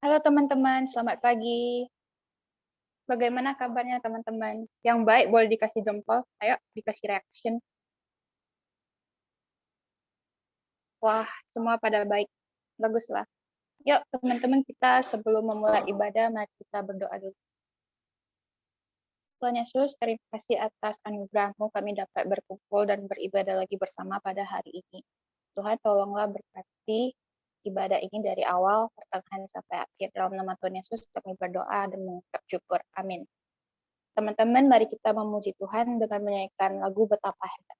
Halo teman-teman, selamat pagi. Bagaimana kabarnya teman-teman? Yang baik boleh dikasih jempol, ayo dikasih reaction. Wah, semua pada baik. Baguslah. Yuk teman-teman, kita sebelum memulai ibadah, mari kita berdoa dulu. Tuhan Yesus, terima kasih atas anugerah-Mu kami dapat berkumpul dan beribadah lagi bersama pada hari ini. Tuhan, tolonglah berkati ibadah ini dari awal, pertengahan sampai akhir. Dalam nama Tuhan Yesus kami berdoa dan mengucap syukur. Amin. Teman-teman, mari kita memuji Tuhan dengan menyanyikan lagu Betapa Hebat.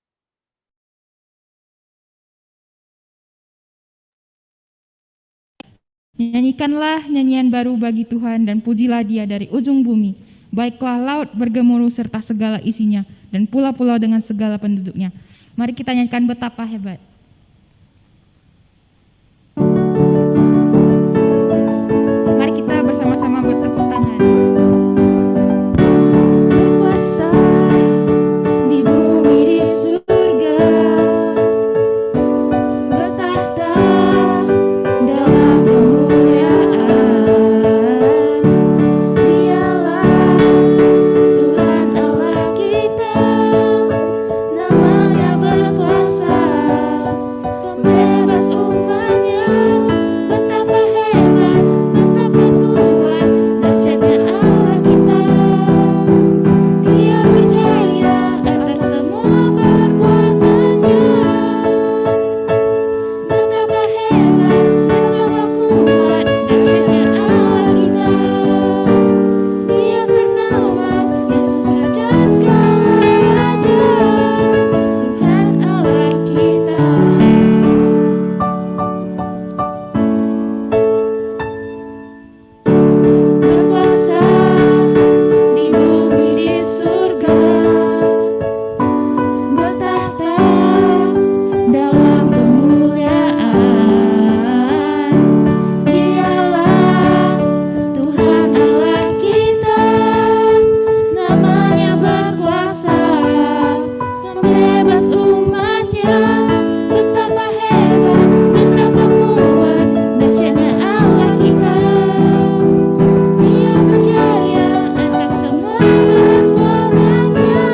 Nyanyikanlah nyanyian baru bagi Tuhan dan pujilah Dia dari ujung bumi. Baiklah laut bergemuruh serta segala isinya dan pulau-pulau dengan segala penduduknya. Mari kita nyanyikan betapa hebat. Mari kita bersama-sama bertepuk tangan. Berkuasa di bumi di surga, bertahta dalam kemuliaan. Dialah Tuhan Allah kita, namanya berkuasa, pembebas umatnya. Betapa hebat, betapa kuat, dahsyatnya Allah kita. Dia berjaya atas semua perbuatannya. Betapa hebat, betapa kuat, dahsyatnya Allah kita. Dia ternama Yesus Raja segala raja, Tuhan Allah kita. Berkuasa di bumi di surga, bertahta dalam kemuliaan. Dialah Tuhan Allah kita, namanya berkuasa, pembebas umatnya. Betapa hebat, betapa kuat, dahsyatnya Allah kita. Dia berjaya atas semua perbuatannya.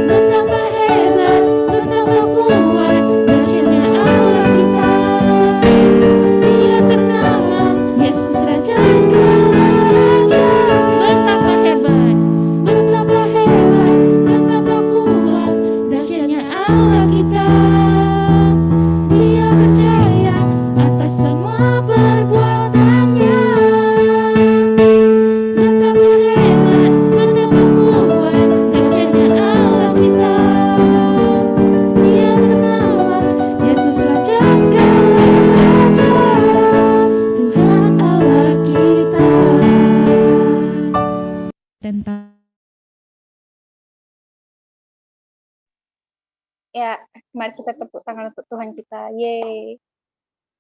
Betapa hebat, betapa kuat, dahsyatnya Allah kita. Dia ternama Yesus Raja segala raja. Betapa hebat, betapa kuat, dahsyatnya Allah kita. Dia berjaya atas semua perbuatannya. Betapa hebat, betapa kuat, dahsyatnya Allah kita. Dia ternama Yesus Raja segala raja, Tuhan Allah kita. Ya, mari kita tepuk tangan untuk Tuhan kita. Yeay.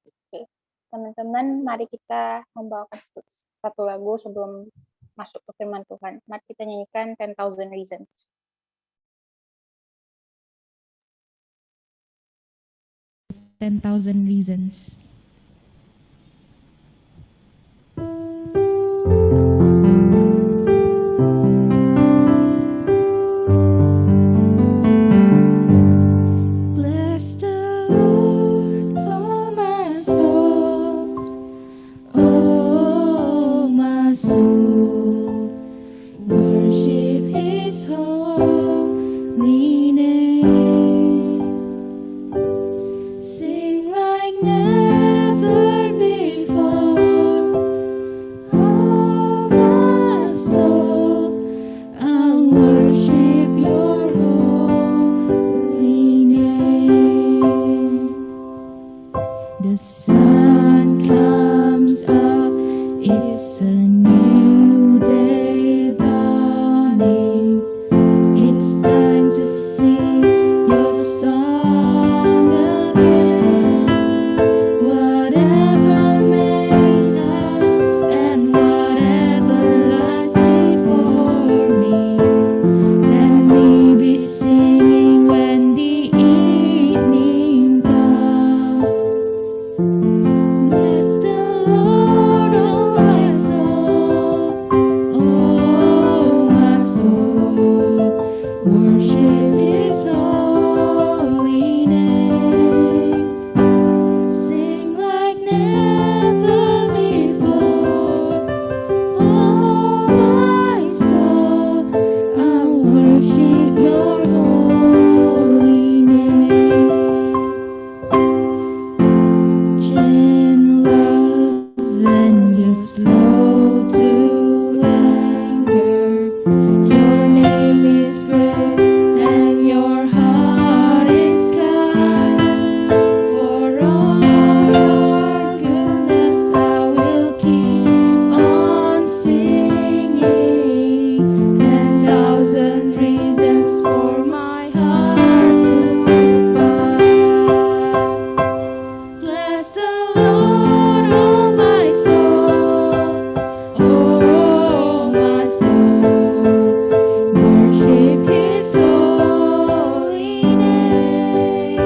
Oke. Teman-teman, mari kita membawakan satu lagu sebelum masuk ke firman Tuhan. Mari kita nyanyikan 10,000 Reasons. 10,000 reasons. Bless the Lord, oh my soul, oh my soul. Worship His holy name. Sing like never the sun comes up, it's a new day dawning. It's time to sing your song again. Whatever made us and whatever lies before me, let me be singing when the evening comes. Bless the Lord, oh my soul, oh my soul, worship His holy name. Sing like never before, oh my soul, I'll worship Your holy name. In love and you're slow to anger. Your name is great and Your heart is kind. For all Your goodness I will keep on singing. 10,000 reasons for my heart to find. Bless the Lord, oh my soul, oh my soul, worship His holy name.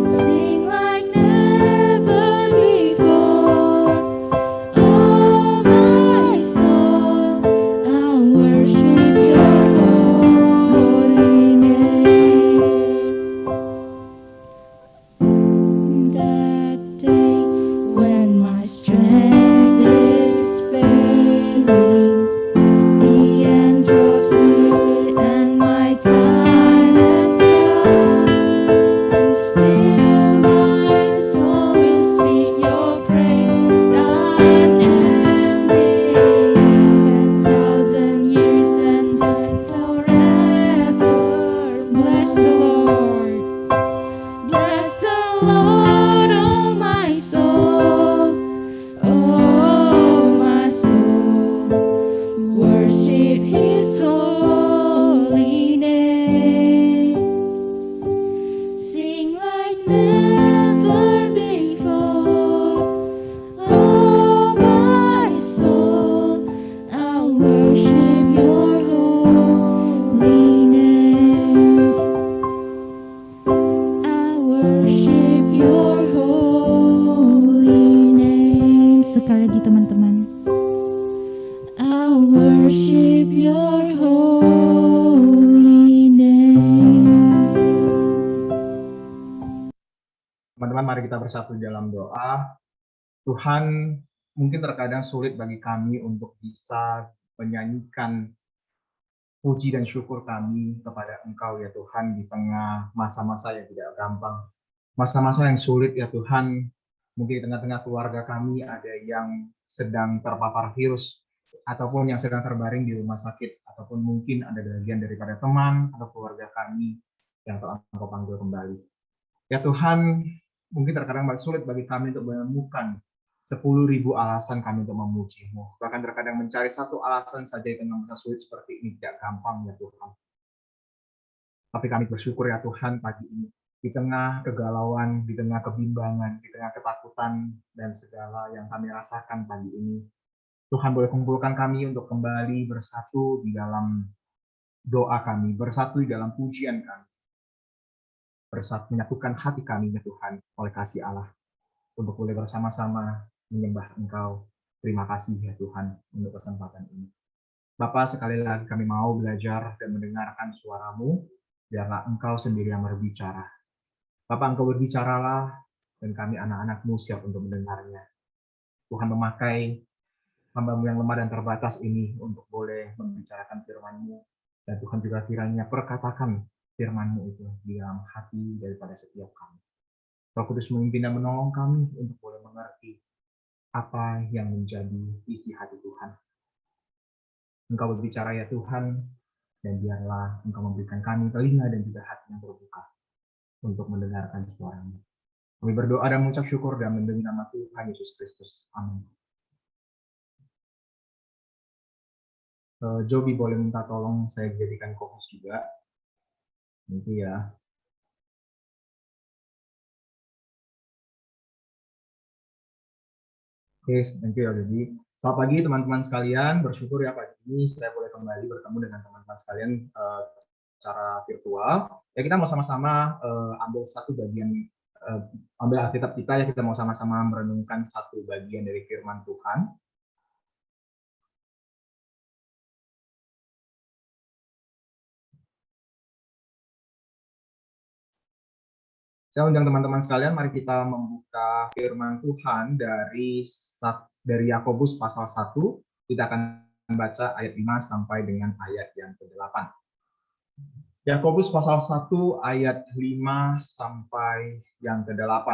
Sing like never before, oh my soul, I'll worship Your holy name. That day when my strength is failing, the end draws near and my time has come, and still my soul will sing Your praises unending. 10,000 years and forever. Bless the Lord. Bless the Lord, oh my soul, oh my soul, worship His holy name. Sing like never before, oh my soul, I'll worship Your holy name. I worship Your holy name. Sekali lagi teman-teman. I worship Your holy name. Teman-teman, mari kita bersatu dalam doa. Tuhan, mungkin terkadang sulit bagi kami untuk bisa menyanyikan puji dan syukur kami kepada Engkau ya Tuhan di tengah masa-masa yang tidak gampang. Masa-masa yang sulit ya Tuhan, mungkin di tengah-tengah keluarga kami ada yang sedang terpapar virus, ataupun yang sedang terbaring di rumah sakit, ataupun mungkin ada bagian daripada teman atau keluarga kami yang telah Engkau panggil kembali. Ya Tuhan, mungkin terkadang sulit bagi kami untuk menemukan 10.000 alasan kami untuk memuji-Mu. Bahkan terkadang mencari satu alasan saja di tengah masa sulit seperti ini tidak gampang ya Tuhan. Tapi kami bersyukur ya Tuhan pagi ini. Di tengah kegalauan, di tengah kebimbangan, di tengah ketakutan, dan segala yang kami rasakan pagi ini. Tuhan boleh kumpulkan kami untuk kembali bersatu di dalam doa kami, bersatu di dalam pujian kami. Bersatu menyatukan hati kami ya Tuhan oleh kasih Allah. Untuk boleh bersama-sama menyembah Engkau. Terima kasih ya Tuhan untuk kesempatan ini. Bapa, sekali lagi kami mau belajar dan mendengarkan suara-Mu, biarlah Engkau sendiri yang berbicara. Bapa, Engkau berbicaralah, dan kami anak-anak-Mu siap untuk mendengarnya. Tuhan memakai hamba-Mu yang lemah dan terbatas ini untuk boleh membicarakan firman-Mu, dan Tuhan juga kiranya perkatakan firman-Mu itu di dalam hati daripada setiap kami. Roh Kudus memimpin dan menolong kami untuk boleh mengerti apa yang menjadi isi hati Tuhan. Engkau berbicara ya Tuhan, dan biarlah Engkau memberikan kami telinga dan juga hati yang terbuka untuk mendengarkan suara-Mu. Kami berdoa dan mengucap syukur dan demi nama Tuhan Yesus Kristus. Amin. Joby boleh minta tolong saya jadikan co-host juga. Nanti ya. Oke, thank you ya Joby. Selamat pagi teman-teman sekalian. Bersyukur ya pagi ini saya boleh kembali bertemu dengan teman-teman sekalian secara virtual. Ya kita mau sama-sama ambil satu bagian, ambil Alkitab kita ya, kita mau sama-sama merenungkan satu bagian dari firman Tuhan. Saya undang teman-teman sekalian, mari kita membuka firman Tuhan dari Yakobus pasal 1. Kita akan baca ayat 5 sampai dengan ayat yang ke-8. Yakobus pasal 1 ayat 5 sampai yang ke-8.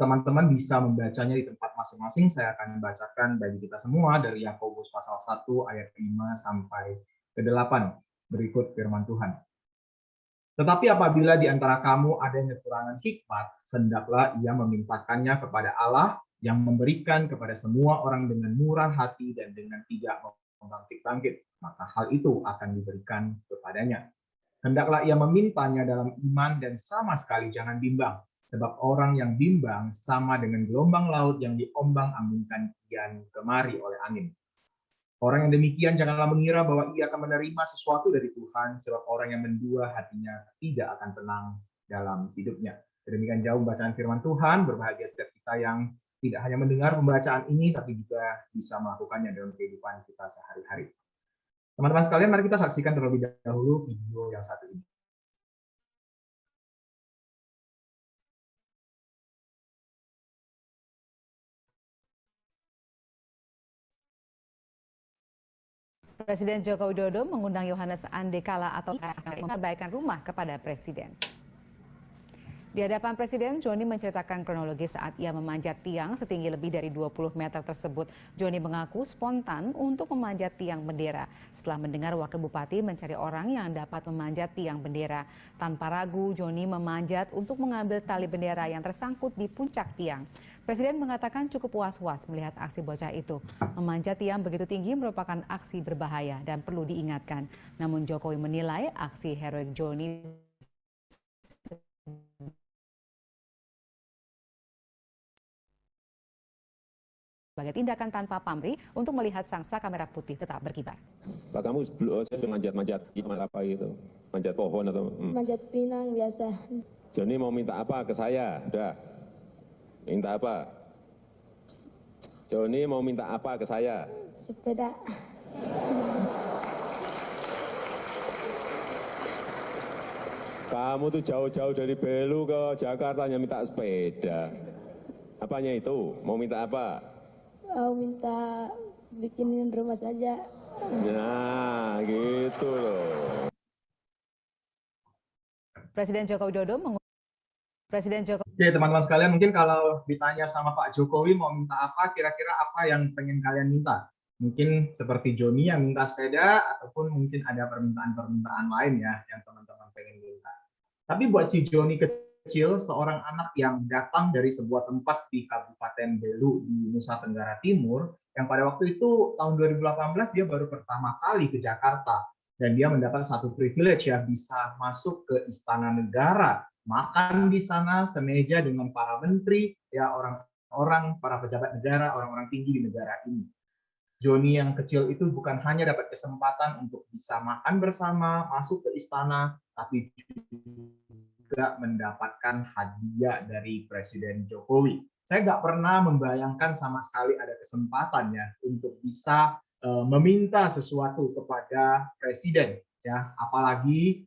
Teman-teman bisa membacanya di tempat masing-masing. Saya akan bacakan bagi kita semua dari Yakobus pasal 1 ayat 5 sampai ke-8. Berikut firman Tuhan. Tetapi apabila di antara kamu ada yang kekurangan hikmat, hendaklah ia memintakannya kepada Allah yang memberikan kepada semua orang dengan murah hati dan dengan tidak membangkit-bangkit, maka hal itu akan diberikan kepadanya. Hendaklah ia memintanya dalam iman dan sama sekali jangan bimbang, sebab orang yang bimbang sama dengan gelombang laut yang diombang-ambingkan kian kemari oleh angin. Orang yang demikian janganlah mengira bahwa ia akan menerima sesuatu dari Tuhan, sebab orang yang mendua hatinya tidak akan tenang dalam hidupnya. Demikian jauh bacaan firman Tuhan. Berbahagia setiap kita yang tidak hanya mendengar pembacaan ini, tapi juga bisa melakukannya dalam kehidupan kita sehari-hari. Teman-teman sekalian, mari kita saksikan terlebih dahulu video yang satu ini. Presiden Joko Widodo mengundang Yohanes Andekala atau mengabaikan rumah kepada Presiden. Di hadapan Presiden, Joni menceritakan kronologi saat ia memanjat tiang setinggi lebih dari 20 meter tersebut. Joni mengaku spontan untuk memanjat tiang bendera setelah mendengar Wakil Bupati mencari orang yang dapat memanjat tiang bendera. Tanpa ragu, Joni memanjat untuk mengambil tali bendera yang tersangkut di puncak tiang. Presiden mengatakan cukup was-was melihat aksi bocah itu. Memanjat tiang begitu tinggi merupakan aksi berbahaya dan perlu diingatkan. Namun Jokowi menilai aksi heroik Joni sebagai tindakan tanpa pamrih untuk melihat sangsa kamera putih tetap berkibar. Pak, kamu saya manjat-manjat gimana apa itu? Manjat pohon atau? Manjat pinang biasa. Joni mau minta apa ke saya? Udah. Minta apa? Joni mau minta apa ke saya? Sepeda. Kamu tuh jauh-jauh dari Belu ke Jakarta hanya minta sepeda. Apanya itu? Mau minta apa? Mau minta bikinin rumah saja. Nah, gitu loh. Presiden Joko Widodo Oke, teman-teman sekalian, mungkin kalau ditanya sama Pak Jokowi mau minta apa, kira-kira apa yang pengen kalian minta? Mungkin seperti Joni yang minta sepeda, ataupun mungkin ada permintaan-permintaan lain ya yang teman-teman pengen minta. Tapi buat si Joni kecil, seorang anak yang datang dari sebuah tempat di Kabupaten Belu di Nusa Tenggara Timur, yang pada waktu itu tahun 2018 dia baru pertama kali ke Jakarta, dan dia mendapat satu privilege ya, bisa masuk ke Istana Negara, makan di sana semeja dengan para menteri, ya orang-orang, para pejabat negara, orang-orang tinggi di negara ini. Joni yang kecil itu bukan hanya dapat kesempatan untuk bisa makan bersama, masuk ke istana, tapi juga mendapatkan hadiah dari Presiden Jokowi. Saya nggak pernah membayangkan sama sekali ada kesempatan ya untuk bisa meminta sesuatu kepada Presiden, ya, apalagi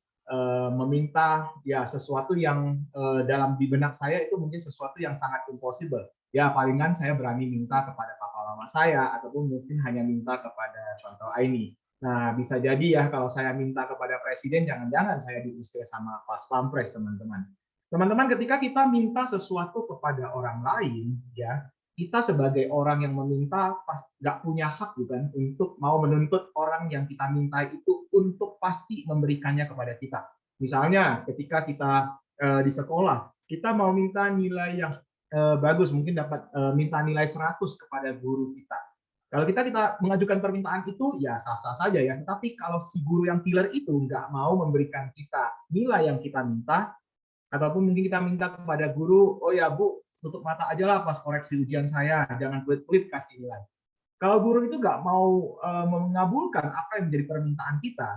meminta ya sesuatu yang dalam di benak saya itu mungkin sesuatu yang sangat impossible. Ya palingan saya berani minta kepada papa mama saya ataupun mungkin hanya minta kepada contoh Aini. Nah, bisa jadi ya kalau saya minta kepada presiden, jangan-jangan saya diusir sama pas pampres, teman-teman. Teman-teman, ketika kita minta sesuatu kepada orang lain, ya kita sebagai orang yang meminta nggak punya hak bukan untuk mau menuntut orang yang kita minta itu untuk pasti memberikannya kepada kita. Misalnya ketika kita di sekolah, kita mau minta nilai yang bagus, mungkin dapat minta nilai 100 kepada guru kita. Kalau kita mengajukan permintaan itu, ya sah-sah saja ya. Tapi kalau si guru yang killer itu nggak mau memberikan kita nilai yang kita minta, ataupun mungkin kita minta kepada guru, oh ya Bu, tutup mata aja lah pas koreksi ujian saya, jangan pelit-pelit kasih nilai. Kalau guru itu nggak mau mengabulkan apa yang menjadi permintaan kita,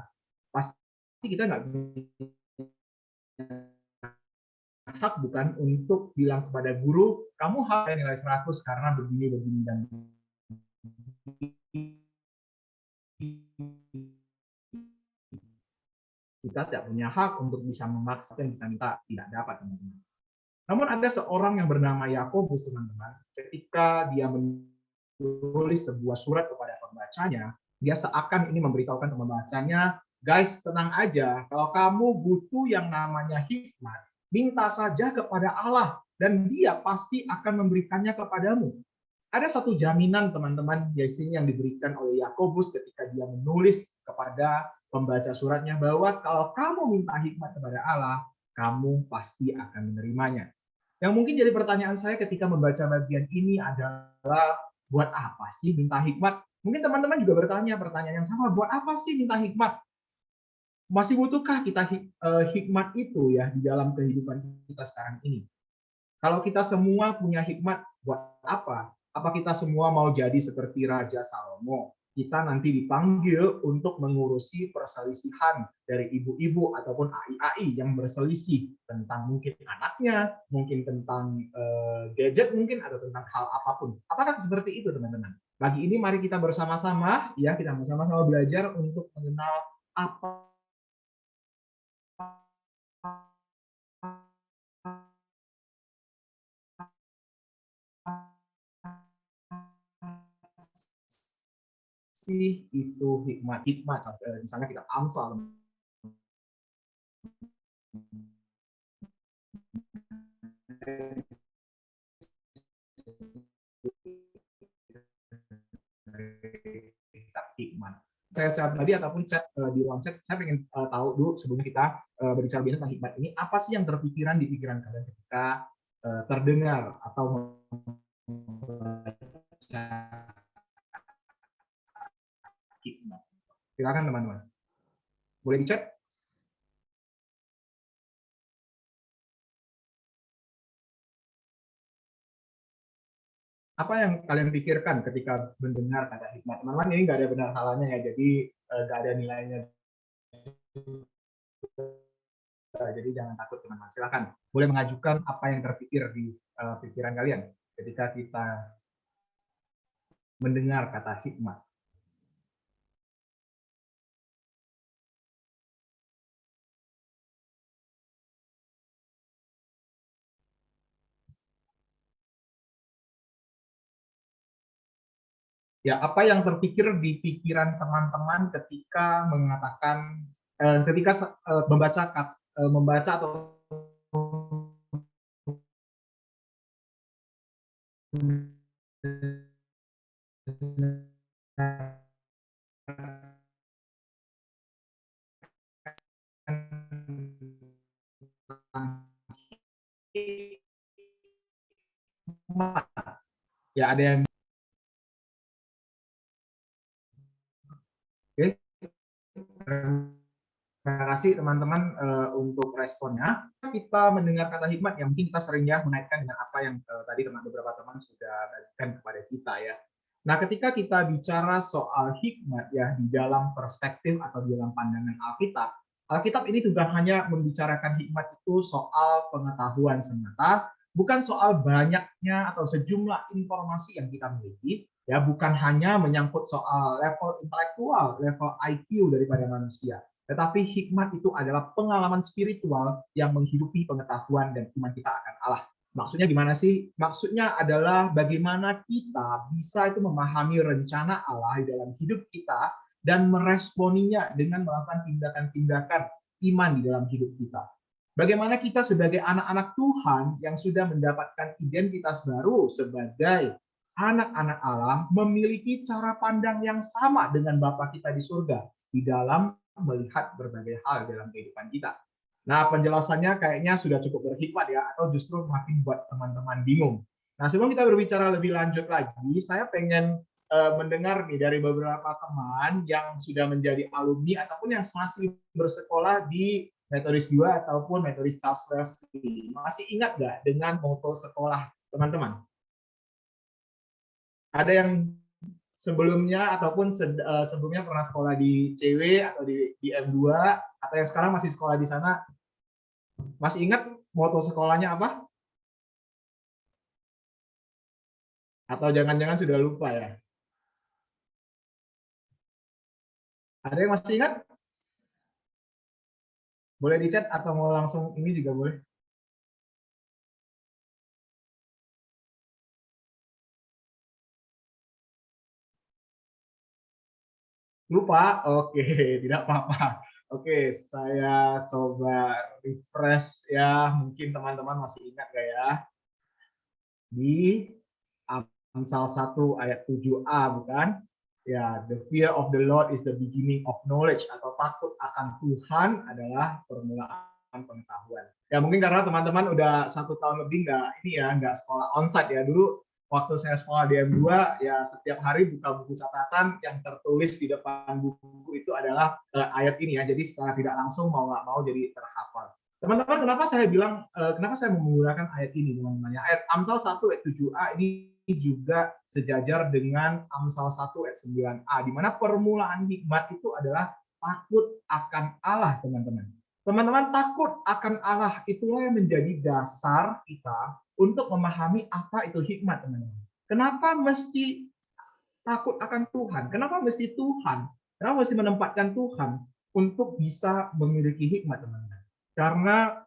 pasti kita nggak hak bukan untuk bilang kepada guru, kamu harus nilai 100 karena begini, begini, dan kita tidak punya hak untuk bisa memaksa yang kita minta, tidak dapat, teman-teman. Namun ada seorang yang bernama Yakobus, teman-teman, ketika dia menulis sebuah surat kepada pembacanya, dia seakan ini memberitahukan ke pembacanya, guys, tenang aja, kalau kamu butuh yang namanya hikmat, minta saja kepada Allah, dan dia pasti akan memberikannya kepadamu. Ada satu jaminan, teman-teman, di sini yang diberikan oleh Yakobus ketika dia menulis kepada pembaca suratnya, bahwa kalau kamu minta hikmat kepada Allah, kamu pasti akan menerimanya. Yang mungkin jadi pertanyaan saya ketika membaca bagian ini adalah, buat apa sih minta hikmat? Mungkin teman-teman juga bertanya pertanyaan yang sama, buat apa sih minta hikmat? Masih butuhkah kita hikmat itu ya di dalam kehidupan kita sekarang ini? Kalau kita semua punya hikmat, buat apa? Apa kita semua mau jadi seperti Raja Salomo? Kita nanti dipanggil untuk mengurusi perselisihan dari ibu-ibu ataupun AI yang berselisih tentang mungkin anaknya, mungkin tentang gadget mungkin, atau tentang hal apapun. Apakah seperti itu, teman-teman? Pagi ini mari kita bersama-sama, ya, kita bersama-sama belajar untuk mengenal apa sih itu hikmat. Misalnya kita Amsal hikmat. Saya tadi ataupun chat di ruang chat, saya ingin tahu dulu sebelum kita berbicara biasa tentang hikmat ini, apa sih yang terpikiran di pikiran kalian ketika terdengar atau membaca hikmat? Silakan teman-teman. Boleh di chat? Apa yang kalian pikirkan ketika mendengar kata hikmat? Teman-teman, ini nggak ada benar salahnya ya, jadi nggak ada nilainya. Jadi jangan takut, teman-teman. Silakan, boleh mengajukan apa yang terpikir di pikiran kalian ketika kita mendengar kata hikmat. Ya, apa yang terpikir di pikiran teman-teman ketika mengatakan, ketika membaca atau ya ada yang oke. Terima kasih teman-teman untuk responnya. Kita mendengar kata hikmat yang mungkin kita sering ya menaikkan dengan apa yang tadi beberapa teman sudah bagikan kepada kita ya. Nah, ketika kita bicara soal hikmat ya di dalam perspektif atau di dalam pandangan Alkitab, Alkitab ini tidak hanya membicarakan hikmat itu soal pengetahuan semata, bukan soal banyaknya atau sejumlah informasi yang kita miliki, ya, bukan hanya menyangkut soal level intelektual, level IQ daripada manusia, tetapi hikmat itu adalah pengalaman spiritual yang menghidupi pengetahuan dan iman kita akan Allah. Maksudnya gimana sih? Maksudnya adalah bagaimana kita bisa itu memahami rencana Allah di dalam hidup kita dan meresponinya dengan melakukan tindakan-tindakan iman di dalam hidup kita. Bagaimana kita sebagai anak-anak Tuhan yang sudah mendapatkan identitas baru sebagai anak-anak Allah memiliki cara pandang yang sama dengan Bapa kita di surga di dalam melihat berbagai hal dalam kehidupan kita. Nah, penjelasannya kayaknya sudah cukup berhikmat ya, atau justru makin buat teman-teman bingung. Nah, sebelum kita berbicara lebih lanjut lagi, saya pengen mendengar nih dari beberapa teman yang sudah menjadi alumni ataupun yang masih bersekolah di Metodis 2 ataupun Metodis Charles Wesley. Masih ingat nggak dengan moto sekolah teman-teman? Ada yang sebelumnya ataupun sebelumnya pernah sekolah di CW atau di M2 atau yang sekarang masih sekolah di sana? Masih ingat moto sekolahnya apa? Atau jangan-jangan sudah lupa ya? Ada yang masih ingat? Boleh di chat atau mau langsung ini juga boleh. Lupa? Oke, tidak apa-apa. Oke, saya coba refresh ya. Mungkin teman-teman masih ingat gak ya? Di Amsal 1 ayat 7a, bukan? Ya, the fear of the Lord is the beginning of knowledge, atau takut akan Tuhan adalah permulaan pengetahuan. Ya mungkin karena teman-teman udah 1 tahun lebih nggak sekolah onsite ya. Dulu waktu saya sekolah di M2 ya setiap hari buka buku catatan yang tertulis di depan buku itu adalah ayat ini ya. Jadi secara tidak langsung mau nggak mau jadi terhafal. Teman-teman, kenapa saya menggunakan ayat ini teman-teman? Ayat Amsal 1 ayat 7a ini juga sejajar dengan Amsal 1 ayat 9a, di mana permulaan hikmat itu adalah takut akan Allah, teman-teman. Teman-teman, takut akan Allah itulah yang menjadi dasar kita untuk memahami apa itu hikmat, teman-teman. Kenapa mesti takut akan Tuhan? Kenapa mesti Tuhan? Kenapa mesti menempatkan Tuhan untuk bisa memiliki hikmat, teman-teman? Karena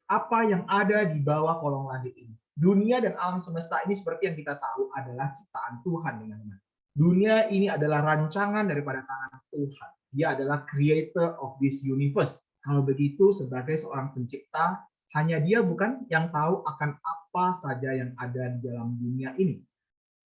apa yang ada di bawah kolong langit ini, dunia dan alam semesta ini seperti yang kita tahu adalah ciptaan Tuhan, teman-teman. Dunia ini adalah rancangan daripada tangan Tuhan. Dia adalah creator of this universe. Kalau begitu, sebagai seorang pencipta, hanya dia bukan yang tahu akan apa saja yang ada di dalam dunia ini.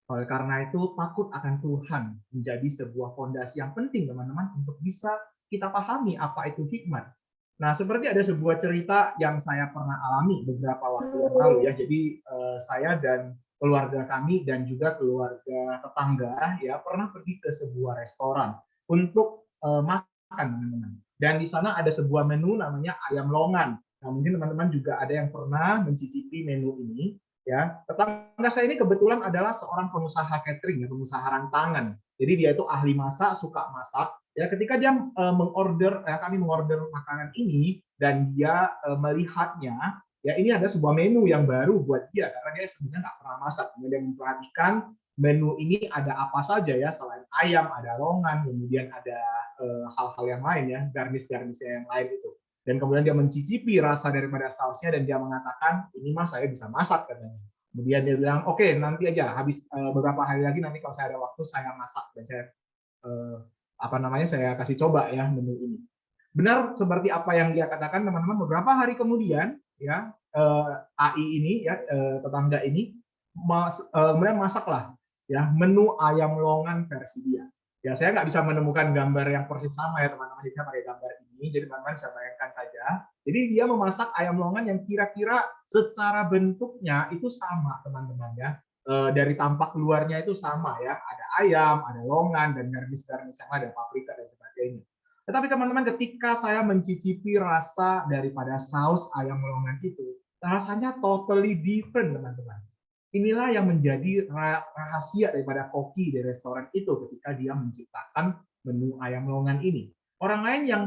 Oleh karena itu, takut akan Tuhan menjadi sebuah fondasi yang penting, teman-teman, untuk bisa kita pahami apa itu hikmat. Nah, seperti ada sebuah cerita yang saya pernah alami beberapa waktu yang lalu ya. Jadi saya dan keluarga kami dan juga keluarga tetangga ya pernah pergi ke sebuah restoran untuk makan, teman-teman. Dan di sana ada sebuah menu namanya ayam longan. Nah, mungkin teman-teman juga ada yang pernah mencicipi menu ini ya. Tetangga saya ini kebetulan adalah seorang pengusaha catering ya, pengusaha rantangan. Jadi dia itu ahli masak, suka masak. Ya, ketika dia kami mengorder makanan ini dan dia melihatnya, ya ini ada sebuah menu yang baru buat dia karena dia sebenarnya nggak pernah masak. Kemudian memperhatikan menu ini ada apa saja ya, selain ayam ada longan, kemudian ada hal-hal yang lain ya, garnis-garnis yang lain itu. Dan kemudian dia mencicipi rasa daripada sausnya dan dia mengatakan ini mas saya bisa masak katanya. Kemudian dia bilang oke, nanti aja habis beberapa hari lagi nanti kalau saya ada waktu saya masak dan saya saya kasih coba ya menu ini. Benar seperti apa yang dia katakan, teman-teman. Beberapa hari kemudian ya AI ini ya tetangga ini kemudian masaklah ya menu ayam longan versi dia. Ya saya nggak bisa menemukan gambar yang persis sama ya teman-teman, jadi saya pakai gambar ini, jadi teman-teman bisa bayangkan saja. Jadi dia memasak ayam longan yang kira-kira secara bentuknya itu sama, teman-teman ya. Dari tampak luarnya itu sama ya, ada ayam, ada longan, dan garnis-garnis yang ada, paprika dan sebagainya. Tetapi teman-teman, ketika saya mencicipi rasa daripada saus ayam longan itu, rasanya totally different, teman-teman. Inilah yang menjadi rahasia daripada koki di restoran itu ketika dia menciptakan menu ayam longan ini. Orang lain yang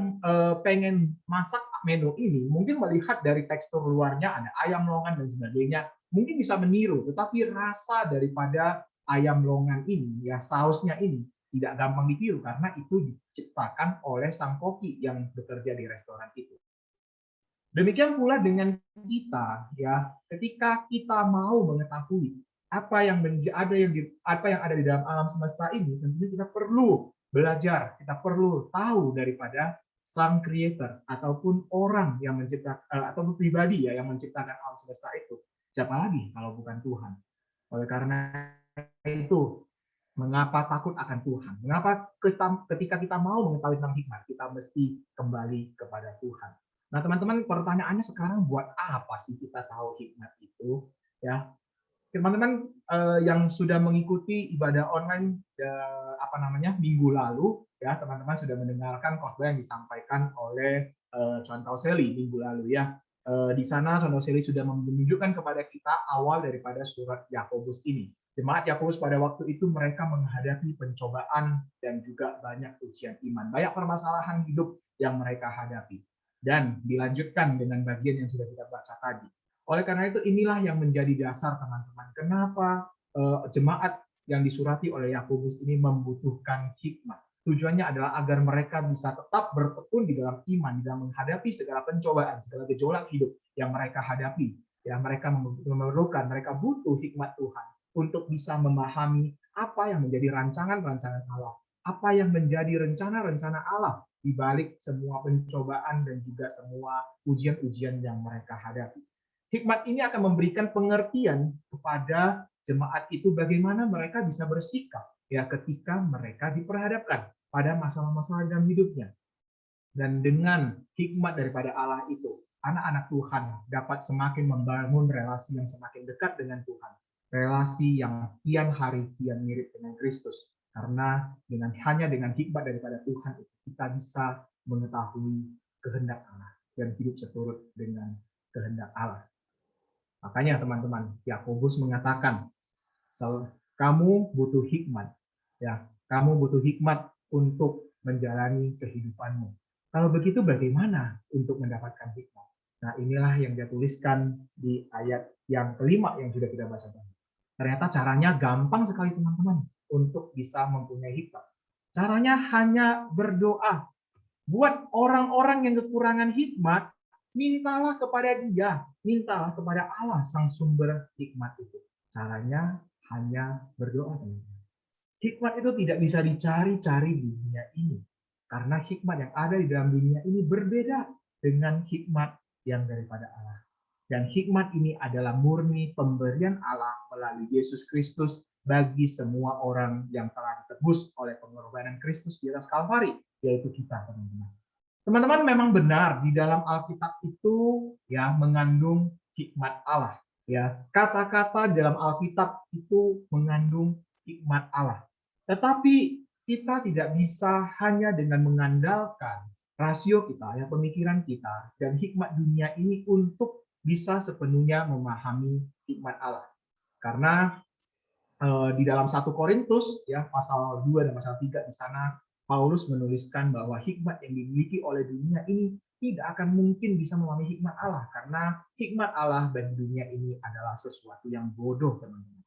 pengen masak menu ini mungkin melihat dari tekstur luarnya ada ayam longan dan sebagainya, mungkin bisa meniru, tetapi rasa daripada ayam longan ini, ya sausnya ini tidak gampang ditiru karena itu diciptakan oleh sang koki yang bekerja di restoran itu. Demikian pula dengan kita, ya, ketika kita mau mengetahui apa yang ada di dalam alam semesta ini, tentunya kita perlu belajar, kita perlu tahu daripada sang creator ataupun orang yang menciptakan ataupun pribadi ya yang menciptakan alam semesta itu. Siapa lagi kalau bukan Tuhan? Oleh karena itu, mengapa takut akan Tuhan? Mengapa ketika kita mau mengetahui tentang hikmat, kita mesti kembali kepada Tuhan. Nah, teman-teman, pertanyaannya sekarang, buat apa sih kita tahu hikmat itu? Ya, teman-teman yang sudah mengikuti ibadah online minggu lalu, ya teman-teman sudah mendengarkan khotbah yang disampaikan oleh Tuan Tauseli minggu lalu ya. Di sana Tuan Tauseli sudah menunjukkan kepada kita awal daripada surat Yakobus ini. Jemaat Yakobus pada waktu itu mereka menghadapi pencobaan dan juga banyak ujian iman, banyak permasalahan hidup yang mereka hadapi. Dan dilanjutkan dengan bagian yang sudah kita baca tadi. Oleh karena itu inilah yang menjadi dasar teman-teman. Kenapa jemaat yang disurati oleh Yakobus ini membutuhkan hikmat. Tujuannya adalah agar mereka bisa tetap bertekun di dalam iman, di dalam menghadapi segala pencobaan, segala gejolak hidup yang mereka hadapi. Ya, mereka memerlukan, mereka butuh hikmat Tuhan untuk bisa memahami apa yang menjadi rancangan-rancangan Allah, apa yang menjadi rencana-rencana Allah di balik semua pencobaan dan juga semua ujian-ujian yang mereka hadapi. Hikmat ini akan memberikan pengertian kepada jemaat itu bagaimana mereka bisa bersikap ya ketika mereka diperhadapkan pada masalah-masalah dalam hidupnya. Dan dengan hikmat daripada Allah itu, anak-anak Tuhan dapat semakin membangun relasi yang semakin dekat dengan Tuhan. Relasi yang kian hari kian mirip dengan Kristus. Karena hanya dengan hikmat daripada Tuhan itu kita bisa mengetahui kehendak Allah dan hidup seturut dengan kehendak Allah. Makanya teman-teman, Yakobus mengatakan, kamu butuh hikmat, ya, kamu butuh hikmat untuk menjalani kehidupanmu. Kalau begitu bagaimana untuk mendapatkan hikmat? Nah, inilah yang dia tuliskan di ayat yang kelima yang sudah kita baca tadi. Ternyata caranya gampang sekali teman-teman untuk bisa mempunyai hikmat. Caranya hanya berdoa. Buat orang-orang yang kekurangan hikmat, mintalah kepada Dia, mintalah kepada Allah sang sumber hikmat itu. Caranya hanya berdoa. Hikmat itu tidak bisa dicari-cari di dunia ini. Karena hikmat yang ada di dalam dunia ini berbeda dengan hikmat yang daripada Allah. Dan hikmat ini adalah murni pemberian Allah melalui Yesus Kristus bagi semua orang yang telah ditebus oleh pengorbanan Kristus di atas Kalvari, yaitu kita, teman-teman. Teman-teman, memang benar di dalam Alkitab itu ya mengandung hikmat Allah. Ya, kata-kata dalam Alkitab itu mengandung hikmat Allah. Tetapi kita tidak bisa hanya dengan mengandalkan rasio kita, ya pemikiran kita dan hikmat dunia ini untuk bisa sepenuhnya memahami hikmat Allah. Karena di dalam 1 Korintus ya pasal 2 dan pasal 3 di sana Paulus menuliskan bahwa hikmat yang dimiliki oleh dunia ini tidak akan mungkin bisa memahami hikmat Allah karena hikmat Allah bagi dunia ini adalah sesuatu yang bodoh, teman-teman.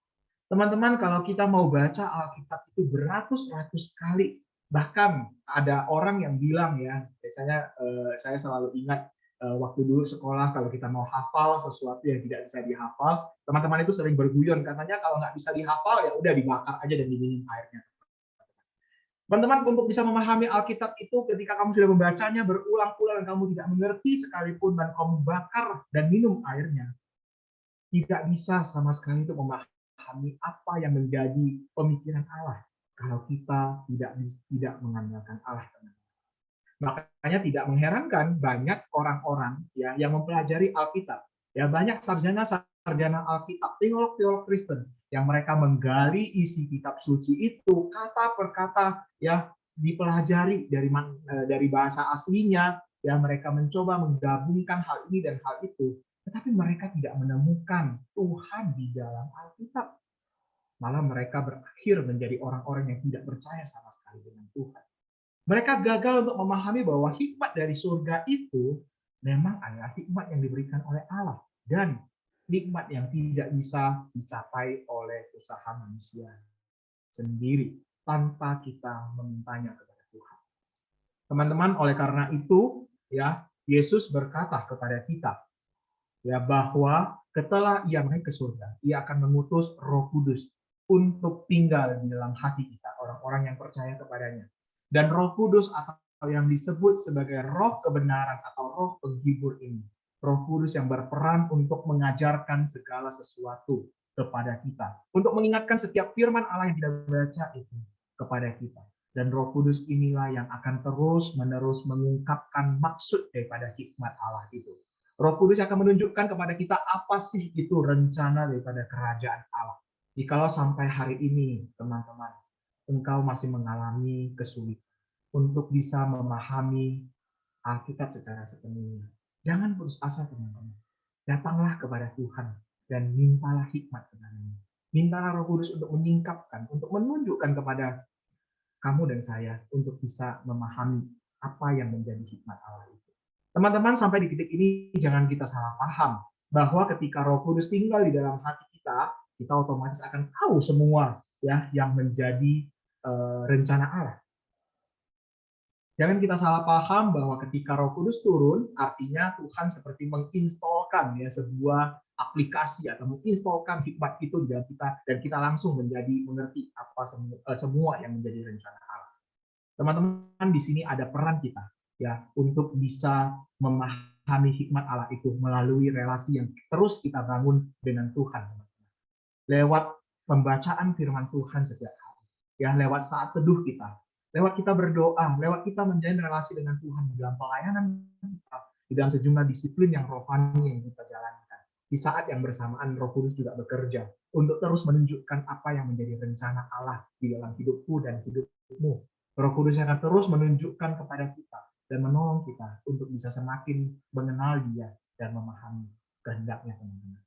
Teman-teman, kalau kita mau baca Alkitab itu beratus-ratus kali, bahkan ada orang yang bilang ya, biasanya saya selalu ingat waktu dulu sekolah kalau kita mau hafal sesuatu yang tidak bisa dihafal, teman-teman itu sering berguyon katanya kalau nggak bisa dihafal ya udah dibakar aja dan diminum airnya. Teman-teman, untuk bisa memahami Alkitab itu ketika kamu sudah membacanya berulang-ulang dan kamu tidak mengerti sekalipun dan kamu bakar dan minum airnya, tidak bisa sama sekali untuk memahami apa yang menjadi pemikiran Allah kalau kita tidak mengandalkan Allah. Makanya tidak mengherankan banyak orang-orang ya yang mempelajari Alkitab. Ya banyak sarjana Alkitab, teolog Kristen yang mereka menggali isi kitab suci itu kata per kata ya dipelajari dari bahasa aslinya, ya mereka mencoba menggabungkan hal ini dan hal itu, tetapi mereka tidak menemukan Tuhan di dalam Alkitab. Malah mereka berakhir menjadi orang-orang yang tidak percaya sama sekali dengan Tuhan. Mereka gagal untuk memahami bahwa hikmat dari surga itu memang adalah hikmat yang diberikan oleh Allah dan hikmat yang tidak bisa dicapai oleh usaha manusia sendiri tanpa kita memintanya kepada Tuhan. Teman-teman, oleh karena itu ya Yesus berkata kepada kita ya bahwa setelah Ia naik ke surga, Ia akan mengutus Roh Kudus untuk tinggal di dalam hati kita, orang-orang yang percaya kepadanya. Dan Roh Kudus atau yang disebut sebagai roh kebenaran atau roh penghibur ini, Roh Kudus yang berperan untuk mengajarkan segala sesuatu kepada kita, untuk mengingatkan setiap firman Allah yang kita baca itu kepada kita. Dan Roh Kudus inilah yang akan terus-menerus mengungkapkan maksud daripada hikmat Allah itu. Roh Kudus akan menunjukkan kepada kita apa sih itu rencana daripada kerajaan Allah. Jikalau sampai hari ini, teman-teman, engkau masih mengalami kesulitan untuk bisa memahami Alkitab secara sepenuhnya, jangan putus asa, teman-teman. Datanglah kepada Tuhan dan mintalah hikmat kepadanya. Mintalah Roh Kudus untuk menyingkapkan, untuk menunjukkan kepada kamu dan saya untuk bisa memahami apa yang menjadi hikmat Allah itu. Teman-teman, sampai di titik ini jangan kita salah paham bahwa ketika Roh Kudus tinggal di dalam hati kita, kita otomatis akan tahu semua ya yang menjadi rencana Allah. Jangan kita salah paham bahwa ketika Roh Kudus turun, artinya Tuhan seperti menginstalkan ya sebuah aplikasi atau menginstalkan hikmat itu di dalam kita dan kita langsung mengerti apa semua yang menjadi rencana Allah. Teman-teman, di sini ada peran kita ya untuk bisa memahami hikmat Allah itu melalui relasi yang terus kita bangun dengan Tuhan. Lewat pembacaan firman Tuhan setiap hari, ya lewat saat teduh kita, lewat kita berdoa, lewat kita menjalin relasi dengan Tuhan di dalam pelayanan kita, di dalam sejumlah disiplin yang rohani yang kita jalankan. Di saat yang bersamaan Roh Kudus juga bekerja untuk terus menunjukkan apa yang menjadi rencana Allah di dalam hidupku dan hidupmu. Roh Kudus akan terus menunjukkan kepada kita dan menolong kita untuk bisa semakin mengenal Dia dan memahami kehendaknya, teman-teman.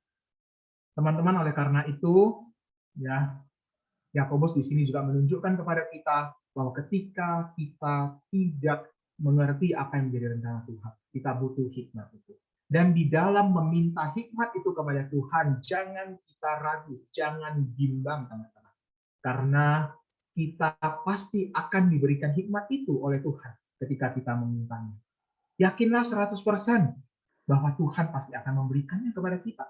Teman-teman, oleh karena itu, ya Yakobus di sini juga menunjukkan kepada kita bahwa ketika kita tidak mengerti apa yang menjadi rencana Tuhan, kita butuh hikmat itu. Dan di dalam meminta hikmat itu kepada Tuhan, jangan kita ragu, jangan bimbang, teman-teman. Karena kita pasti akan diberikan hikmat itu oleh Tuhan ketika kita memintanya. Yakinlah 100% bahwa Tuhan pasti akan memberikannya kepada kita.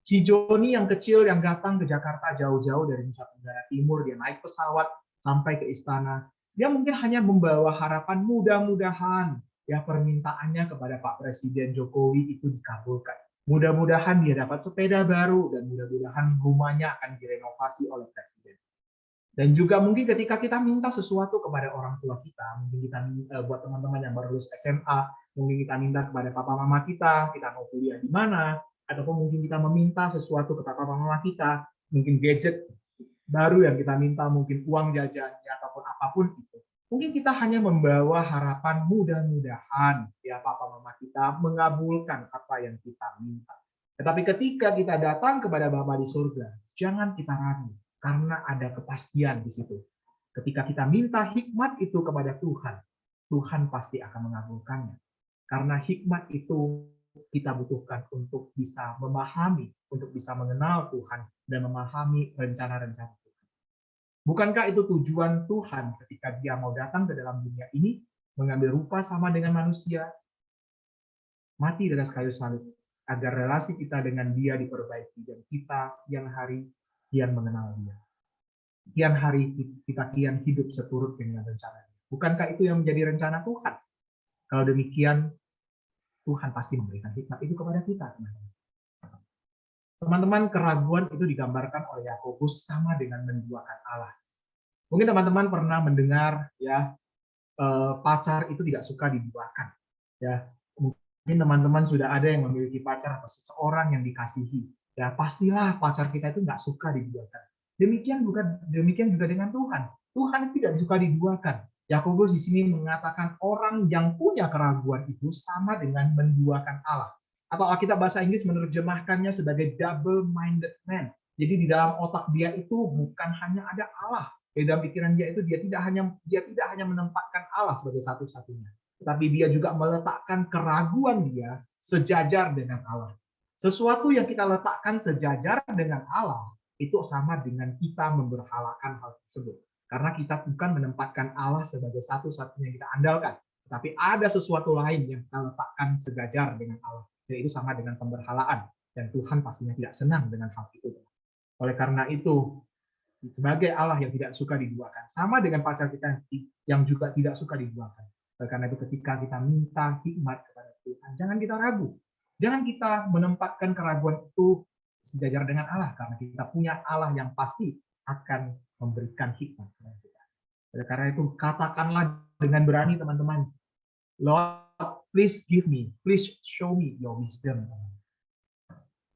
Si Joni yang kecil yang datang ke Jakarta jauh-jauh dari Nusa Tenggara Timur, dia naik pesawat sampai ke istana. Dia mungkin hanya membawa harapan mudah-mudahan ya permintaannya kepada Pak Presiden Jokowi itu dikabulkan. Mudah-mudahan dia dapat sepeda baru dan mudah-mudahan rumahnya akan direnovasi oleh Presiden. Dan juga mungkin ketika kita minta sesuatu kepada orang tua kita, mungkin kita buat teman-teman yang baru lulus SMA, mungkin kita minta kepada papa mama kita mau kuliah di mana, ataupun mungkin kita meminta sesuatu ke papa mama kita, mungkin gadget baru yang kita minta, mungkin uang jajannya ataupun apapun itu. Mungkin kita hanya membawa harapan mudah-mudahan ya papa mama kita mengabulkan apa yang kita minta. Tetapi ketika kita datang kepada Bapa di surga, jangan kita ragu karena ada kepastian di situ. Ketika kita minta hikmat itu kepada Tuhan, Tuhan pasti akan mengabulkannya. Karena hikmat itu kita butuhkan untuk bisa memahami, untuk bisa mengenal Tuhan dan memahami rencana-rencana Tuhan. Bukankah itu tujuan Tuhan ketika Dia mau datang ke dalam dunia ini, mengambil rupa sama dengan manusia, mati di atas kayu salib, agar relasi kita dengan Dia diperbaiki dan kita kian hari kian mengenal Dia. Kian hari kita kian hidup seturut dengan rencana. Bukankah itu yang menjadi rencana Tuhan? Kalau demikian, Tuhan pasti memberikan hikmat itu kepada kita. Teman-teman, keraguan itu digambarkan oleh Yakobus sama dengan menduakan Allah. Mungkin teman-teman pernah mendengar ya pacar itu tidak suka diduakan. Ya, mungkin teman-teman sudah ada yang memiliki pacar atau seseorang yang dikasihi. Ya, pastilah pacar kita itu nggak suka diduakan. Demikian juga dengan Tuhan. Tuhan tidak suka diduakan. Yakobus di sini mengatakan orang yang punya keraguan itu sama dengan menduakan Allah. Atau Alkitab bahasa Inggris menerjemahkannya sebagai double-minded man. Jadi di dalam otak dia itu bukan hanya ada Allah. Di dalam pikiran dia itu dia tidak hanya menempatkan Allah sebagai satu-satunya, tetapi dia juga meletakkan keraguan dia sejajar dengan Allah. Sesuatu yang kita letakkan sejajar dengan Allah itu sama dengan kita memberhalakan hal tersebut. Karena kita bukan menempatkan Allah sebagai satu-satunya yang kita andalkan, tetapi ada sesuatu lain yang kita letakkan sejajar dengan Allah. Dan itu sama dengan pemberhalaan. Dan Tuhan pastinya tidak senang dengan hal itu. Oleh karena itu, sebagai Allah yang tidak suka diduakan, sama dengan pacar kita yang juga tidak suka diduakan. Oleh karena itu, ketika kita minta hikmat kepada Tuhan, jangan kita ragu. Jangan kita menempatkan keraguan itu sejajar dengan Allah, karena kita punya Allah yang pasti akan memberikan hikmat kepada kita. Oleh karena itu, katakanlah dengan berani, teman-teman, Lord, please give me, please show me your wisdom.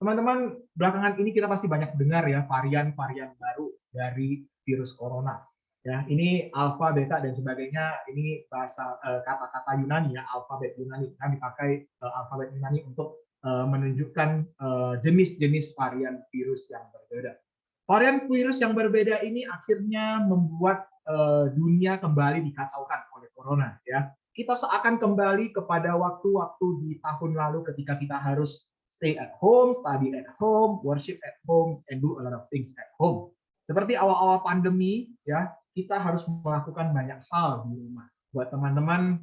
Teman-teman, belakangan ini kita pasti banyak dengar ya varian-varian baru dari virus corona. Ya, ini alfa, beta dan sebagainya. Ini bahasa kata-kata Yunani ya, alfabet Yunani. Kan dipakai alfabet Yunani untuk menunjukkan jenis-jenis varian virus yang berbeda. Varian virus yang berbeda ini akhirnya membuat dunia kembali dikacaukan oleh corona ya. Kita seakan kembali kepada waktu-waktu di tahun lalu ketika kita harus stay at home, study at home, worship at home, and do a lot of things at home. Seperti awal-awal pandemi, ya kita harus melakukan banyak hal di rumah. Buat teman-teman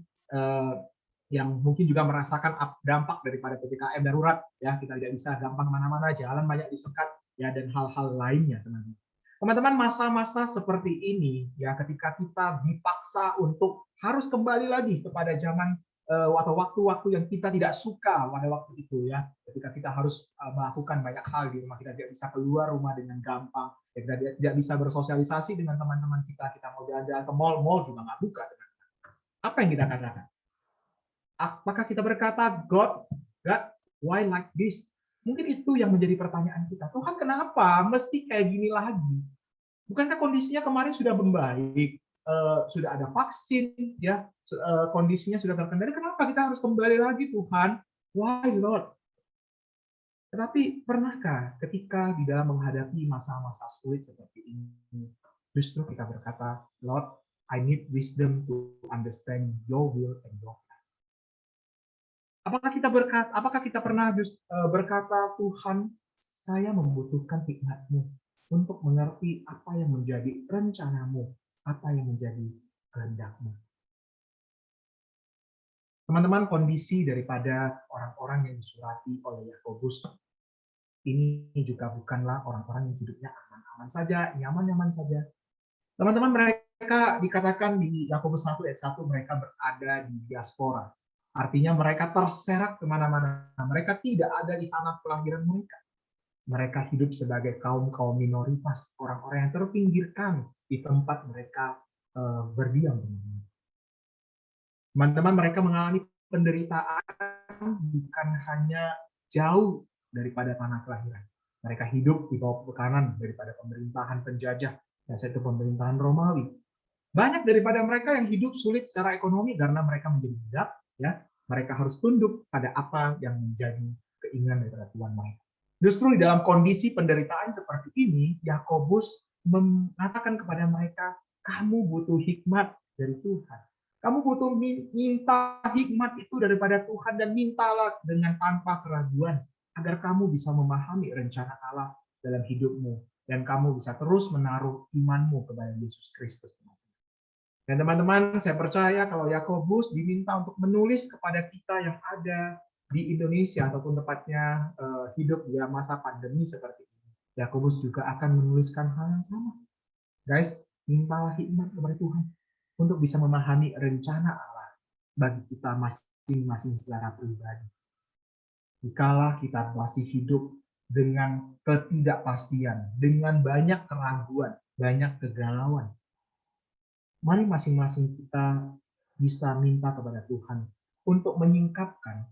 yang mungkin juga merasakan dampak daripada PPKM darurat, ya kita tidak bisa gampang mana-mana, jalan banyak disekat, ya dan hal-hal lainnya, teman-teman. Teman-teman, masa-masa seperti ini, ya ketika kita dipaksa untuk harus kembali lagi kepada zaman atau waktu-waktu yang kita tidak suka pada waktu itu ya, ketika kita harus melakukan banyak hal di rumah, kita tidak bisa keluar rumah dengan gampang, kita tidak bisa bersosialisasi dengan teman-teman kita mau jalan-jalan ke mall juga nggak buka. Apa yang kita katakan? Apakah kita berkata, God, why like this? Mungkin itu yang menjadi pertanyaan kita. Tuhan, kenapa mesti kayak gini lagi? Bukankah kondisinya kemarin sudah membaik? Sudah ada vaksin, ya kondisinya sudah terkendali. Kenapa kita harus kembali lagi, Tuhan? Why, Lord? Tetapi pernahkah ketika di dalam menghadapi masa-masa sulit seperti ini, justru kita berkata, Lord, I need wisdom to understand your will and your plan. Apakah kita pernah berkata, Tuhan, saya membutuhkan hikmat-Mu untuk mengerti apa yang menjadi rencanamu, apa yang menjadi kehendak-Mu. Teman-teman, kondisi daripada orang-orang yang disurati oleh Yakobus ini juga bukanlah orang-orang yang hidupnya aman-aman saja, nyaman-nyaman saja. Teman-teman, mereka dikatakan di Yakobus 1 ayat 1 mereka berada di diaspora. Artinya mereka terserak kemana-mana. Mereka tidak ada di tanah kelahiran mereka. Mereka hidup sebagai kaum-kaum minoritas, orang-orang yang terpinggirkan di tempat mereka berdiam. Teman-teman, mereka mengalami penderitaan bukan hanya jauh daripada tanah kelahiran. Mereka hidup di bawah tekanan daripada pemerintahan penjajah, yaitu pemerintahan Romawi. Banyak daripada mereka yang hidup sulit secara ekonomi karena mereka menjadi budak, ya. Mereka harus tunduk pada apa yang menjadi keinginan daripada Tuhan mereka. Justru di dalam kondisi penderitaan seperti ini, Yakobus mengatakan kepada mereka, kamu butuh hikmat dari Tuhan. Kamu butuh minta hikmat itu daripada Tuhan dan mintalah dengan tanpa keraguan agar kamu bisa memahami rencana Allah dalam hidupmu dan kamu bisa terus menaruh imanmu kepada Yesus Kristus. Dan teman-teman, saya percaya kalau Yakobus diminta untuk menulis kepada kita yang ada di Indonesia ataupun tepatnya hidup di masa pandemi seperti ini, Yakobus juga akan menuliskan hal yang sama. Guys, mintalah hikmat kepada Tuhan untuk bisa memahami rencana Allah bagi kita masing-masing secara pribadi. Dikala kita masih hidup dengan ketidakpastian, dengan banyak keraguan, banyak kegalauan, mari masing-masing kita bisa minta kepada Tuhan untuk menyingkapkan,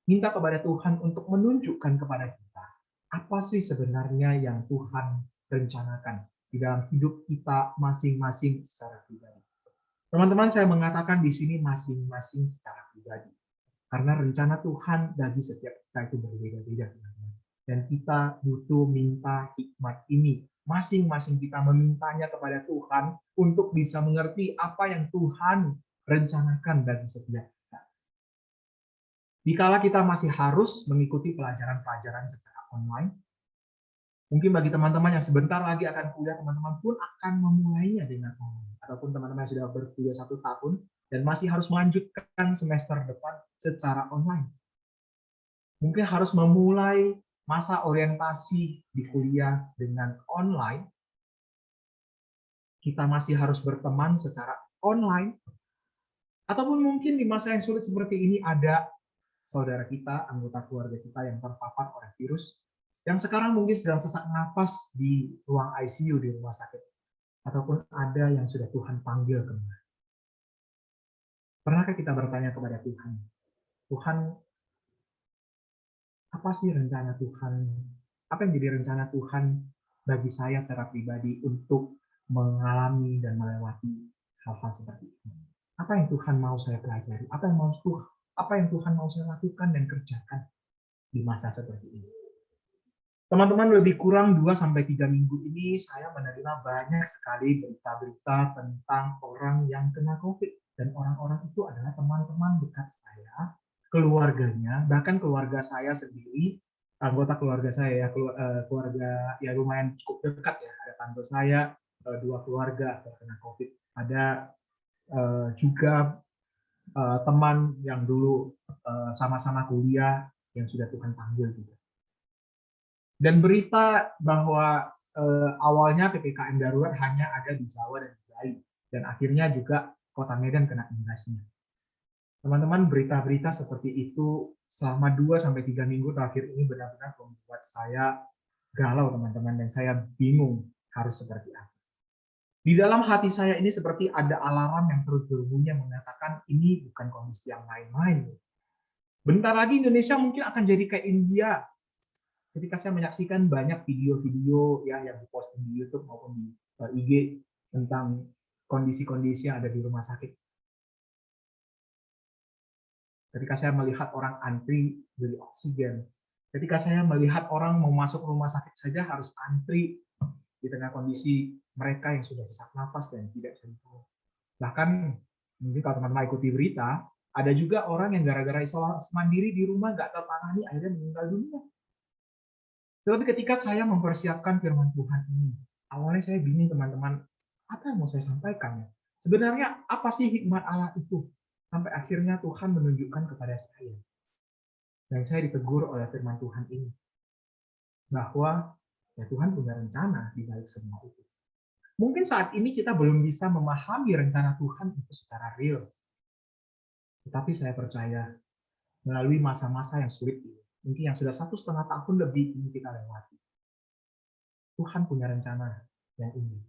minta kepada Tuhan untuk menunjukkan kepada kita apa sih sebenarnya yang Tuhan rencanakan di dalam hidup kita masing-masing secara pribadi. Teman-teman, saya mengatakan di sini masing-masing secara pribadi. Karena rencana Tuhan bagi setiap kita itu berbeda-beda. Dan kita butuh minta hikmat ini. Masing-masing kita memintanya kepada Tuhan untuk bisa mengerti apa yang Tuhan rencanakan bagi setiap kita. Dikala kita masih harus mengikuti pelajaran-pelajaran secara online, mungkin bagi teman-teman yang sebentar lagi akan kuliah, teman-teman pun akan memulainya dengan online. Ataupun teman-teman yang sudah berkuliah 1 tahun dan masih harus melanjutkan semester depan secara online. Mungkin harus memulai masa orientasi di kuliah dengan online. Kita masih harus berteman secara online. Ataupun mungkin di masa yang sulit seperti ini ada saudara kita, anggota keluarga kita yang terpapar oleh virus, yang sekarang mungkin sedang sesak nafas di ruang ICU di rumah sakit. ataupun ada yang sudah Tuhan panggil kemana? Pernahkah kita bertanya kepada Tuhan, Tuhan, apa sih rencana Tuhan? Apa yang jadi rencana Tuhan bagi saya secara pribadi untuk mengalami dan melewati hal-hal seperti ini? Apa yang Tuhan mau saya pelajari? Apa yang Tuhan mau saya lakukan dan kerjakan di masa seperti ini? Teman-teman, lebih kurang 2-3 minggu ini saya menerima banyak sekali berita-berita tentang orang yang kena COVID. Dan orang-orang itu adalah teman-teman dekat saya, keluarganya, bahkan keluarga saya sendiri, anggota keluarga saya ya, keluarga ya lumayan cukup dekat ya. Ada tante saya, 2 keluarga terkena COVID. Ada juga teman yang dulu sama-sama kuliah yang sudah Tuhan panggil juga. Dan berita bahwa awalnya PPKM darurat hanya ada di Jawa dan di Bali, dan akhirnya juga Kota Medan kena imbasnya. Teman-teman, berita-berita seperti itu selama 2-3 minggu terakhir ini benar-benar membuat saya galau, teman-teman, dan saya bingung harus seperti apa. Di dalam hati saya ini seperti ada alarm yang terus berbunyi mengatakan ini bukan kondisi yang main-main. Bentar lagi Indonesia mungkin akan jadi kayak India. Ketika saya menyaksikan banyak video-video ya yang diposting di YouTube maupun di IG tentang kondisi-kondisi yang ada di rumah sakit. Ketika saya melihat orang antri beli oksigen, ketika saya melihat orang mau masuk rumah sakit saja harus antri di tengah kondisi mereka yang sudah sesak nafas dan tidak bisa ditolong. Bahkan mungkin kalau teman-teman ikuti berita, ada juga orang yang gara-gara isolasi mandiri di rumah nggak tertangani akhirnya meninggal dunia. Tetapi ketika saya mempersiapkan firman Tuhan ini, awalnya saya bingung, teman-teman, apa yang mau saya sampaikan? Sebenarnya apa sih hikmat Allah itu? Sampai akhirnya Tuhan menunjukkan kepada saya. Dan saya ditegur oleh firman Tuhan ini. Bahwa ya Tuhan punya rencana di balik semua itu. Mungkin saat ini kita belum bisa memahami rencana Tuhan itu secara real. Tetapi saya percaya melalui masa-masa yang sulit ini, mungkin yang sudah 1,5 tahun lebih ini kita lewati, Tuhan punya rencana yang indah.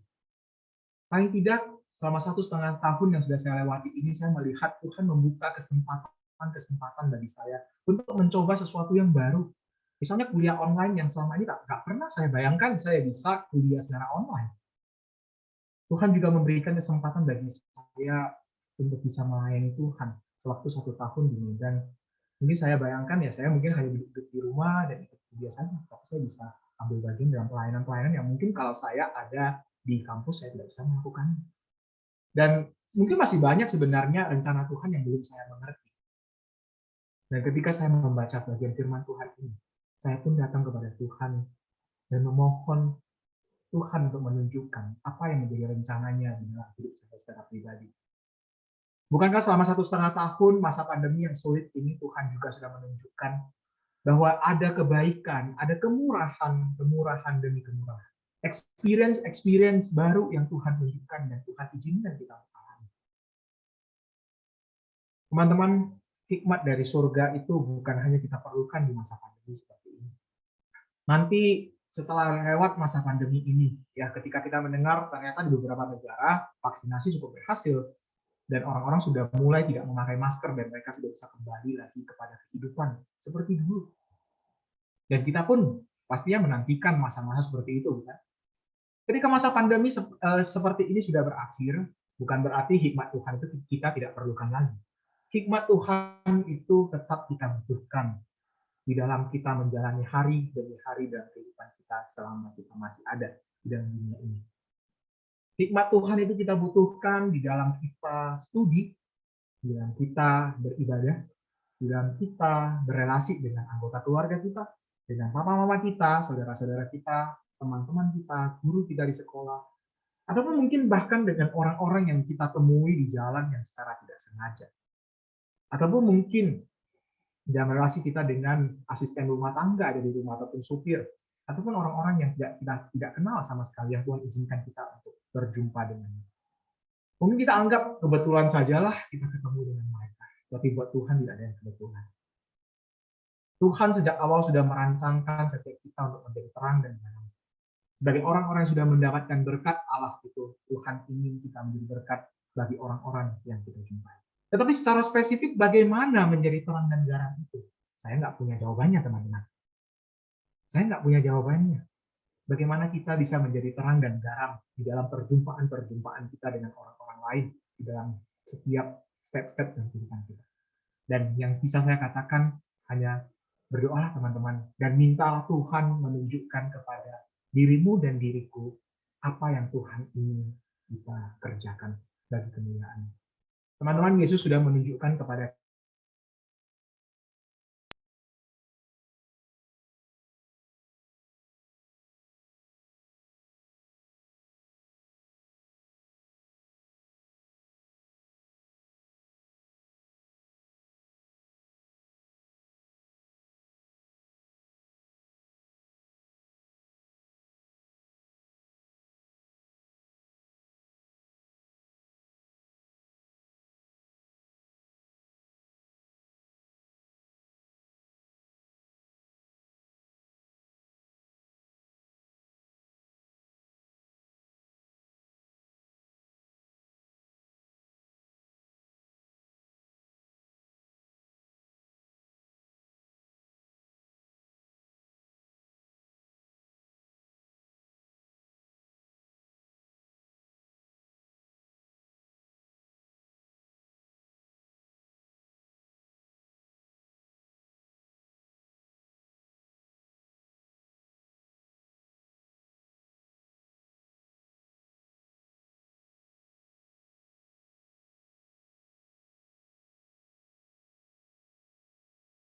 Paling tidak selama 1,5 tahun yang sudah saya lewati ini, saya melihat Tuhan membuka kesempatan bagi saya untuk mencoba sesuatu yang baru. Misalnya kuliah online yang selama ini tak pernah saya bayangkan saya bisa kuliah secara online. Tuhan juga memberikan kesempatan bagi saya untuk bisa melayani Tuhan sewaktu 1 tahun di Medan. Mungkin saya bayangkan ya saya mungkin hanya duduk di rumah dan ikut kuliah saja, tapi saya bisa ambil bagian dalam pelayanan-pelayanan yang mungkin kalau saya ada di kampus saya tidak bisa melakukannya. Dan mungkin masih banyak sebenarnya rencana Tuhan yang belum saya mengerti. Dan ketika saya membaca bagian firman Tuhan ini, saya pun datang kepada Tuhan dan memohon Tuhan untuk menunjukkan apa yang menjadi rencananya di dalam hidup saya secara pribadi. Bukankah selama 1,5 tahun masa pandemi yang sulit ini Tuhan juga sudah menunjukkan bahwa ada kebaikan, ada kemurahan demi kemurahan. Experience baru yang Tuhan tunjukkan dan Tuhan izinkan kita alami. Teman-teman, hikmat dari surga itu bukan hanya kita perlukan di masa pandemi seperti ini. Nanti setelah lewat masa pandemi ini, ya ketika kita mendengar ternyata di beberapa negara vaksinasi cukup berhasil, dan orang-orang sudah mulai tidak memakai masker dan mereka sudah bisa kembali lagi kepada kehidupan seperti dulu. Dan kita pun pastinya menantikan masa-masa seperti itu, bukan? Ketika masa pandemi seperti ini sudah berakhir, bukan berarti hikmat Tuhan itu kita tidak perlukan lagi. Hikmat Tuhan itu tetap kita butuhkan di dalam kita menjalani hari demi hari dalam kehidupan kita selama kita masih ada di dalam dunia ini. Hikmat Tuhan itu kita butuhkan di dalam kita studi, di dalam kita beribadah, di dalam kita berelasi dengan anggota keluarga kita, dengan papa-mama kita, saudara-saudara kita, teman-teman kita, guru kita di sekolah, ataupun mungkin bahkan dengan orang-orang yang kita temui di jalan yang secara tidak sengaja. Ataupun mungkin dalam relasi kita dengan asisten rumah tangga ada di rumah ataupun supir, ataupun orang-orang yang tidak kenal sama sekali yang Tuhan izinkan kita untuk berjumpa dengannya. Mungkin kita anggap kebetulan sajalah kita ketemu dengan mereka, tapi buat Tuhan tidak ada yang kebetulan. Tuhan sejak awal sudah merancangkan setiap kita untuk menjadi terang dan terang. Sebagai orang-orang yang sudah mendapatkan berkat Allah itu, Tuhan ingin kita menjadi berkat bagi orang-orang yang kita jumpai. Tetapi secara spesifik bagaimana menjadi terang dan garam itu? Saya nggak punya jawabannya, teman-teman. Saya nggak punya jawabannya. Bagaimana kita bisa menjadi terang dan garam di dalam perjumpaan-perjumpaan kita dengan orang-orang lain, di dalam setiap step-step dalam kehidupan kita. Dan yang bisa saya katakan hanya berdoalah teman-teman, dan minta Tuhan menunjukkan kepada dirimu dan diriku apa yang Tuhan ingin kita kerjakan bagi kemuliaan. Teman-teman, Yesus sudah menunjukkan kepada